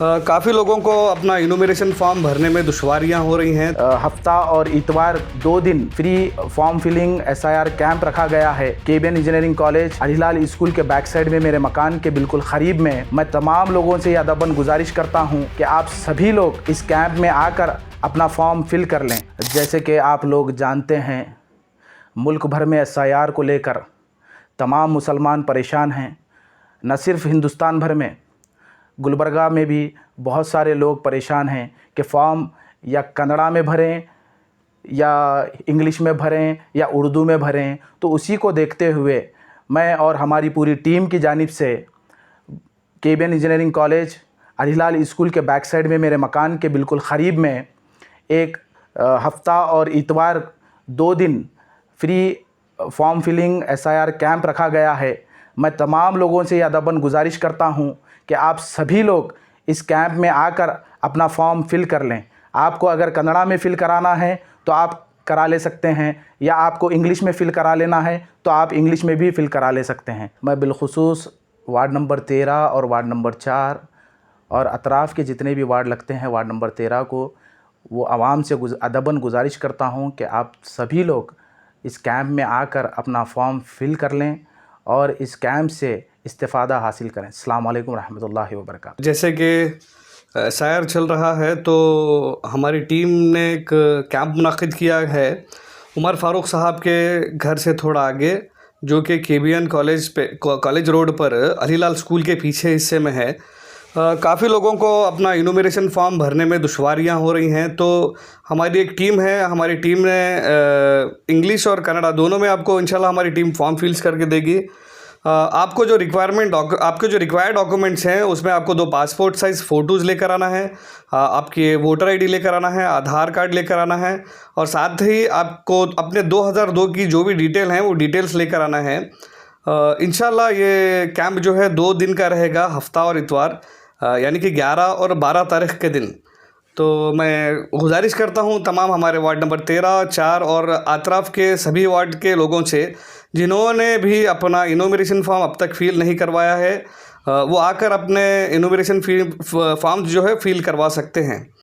काफ़ी लोगों को अपना इनूमरेशन फॉर्म भरने में दुश्वारियां हो रही हैं। हफ्ता और इतवार 2 दिन free form filling SIR camp रखा गया है। KBN engineering college Alilal school के बैक साइड में मेरे मकान के बिल्कुल करीब में। मैं तमाम लोगों से यह अदबन गुजारिश करता हूं कि आप सभी लोग इस कैंप में आकर अपना फॉर्म फिल कर लें। जैसे कि आप लोग जानते हैं, मुल्क भर में SIR को लेकर तमाम मुसलमान परेशान हैं। न सिर्फ हिंदुस्तान भर में, गुलबर्गा में भी बहुत सारे लोग परेशान हैं कि फॉर्म या कन्नड़ा में भरें या इंग्लिश में भरें या उर्दू में भरें। तो उसी को देखते हुए मैं और हमारी पूरी टीम की जानिब से KBN engineering college Alilal school के बैक साइड में मेरे मकान के बिल्कुल करीब में एक हफ्ता और इतवार 2 दिन free form filling SIR camp रखा गया है। मैं तमाम लोगों से यह अदबन गुजारिश करता हूं कि आप सभी लोग इस कैंप में आकर अपना फॉर्म फिल कर लें। आपको अगर कन्नड़ा में फ़िल कराना है तो आप करा ले सकते हैं, या आपको इंग्लिश में फ़िल करा लेना है तो आप इंग्लिश में भी फ़िल करा ले सकते हैं। मैं बिलखुसूस वार्ड नंबर 13 और वार्ड नंबर 4 और अतराफ़ के जितने भी वार्ड लगते हैं वार्ड नंबर 13 को, वो आवाम से अदबन गुजारिश करता हूँ कि आप सभी लोग इस कैंप में आकर अपना फॉर्म फिल कर लें और इस कैंप से इस्तिफ़ादा हासिल करें। अस्सलाम वालेकुम रहमतुल्लाहि व बरकातहू। जैसे कि शायर चल रहा है तो हमारी टीम ने एक कैंप मुनाकिद किया है उमर फ़ारूक साहब के घर से थोड़ा आगे, जो कि KBN कॉलेज रोड पर अलीलाल स्कूल के पीछे हिस्से में है। काफ़ी लोगों को अपना इनूमरेशन फॉर्म भरने में दुश्वारियां हो रही हैं। तो हमारी एक टीम है, हमारी टीम ने इंग्लिश और कन्नड़ा दोनों में आपको इंशाल्लाह हमारी टीम फॉर्म फिल्स करके देगी। आपको जो आपके जो रिक्वायर्ड डॉक्यूमेंट्स हैं उसमें आपको 2 पासपोर्ट साइज़ फ़ोटोज़ लेकर आना है, आपकी वोटर ID लेकर आना है, आधार कार्ड लेकर आना है, और साथ ही आपको अपने 2002 की जो भी डिटेल हैं वो डिटेल्स लेकर आना है। इंशाल्लाह ये कैंप जो है 2 दिन का रहेगा, हफ्ता और इतवार, यानी कि 11 और 12 तारीख़ के दिन। तो मैं गुजारिश करता हूँ तमाम हमारे वार्ड नंबर 13, 4 और अतराफ़ के सभी वार्ड के लोगों से, जिन्होंने भी अपना इनूमरेशन फॉर्म अब तक फ़िल नहीं करवाया है, वो आकर अपने इनूमरेशन फॉर्म जो है फ़िल करवा सकते हैं।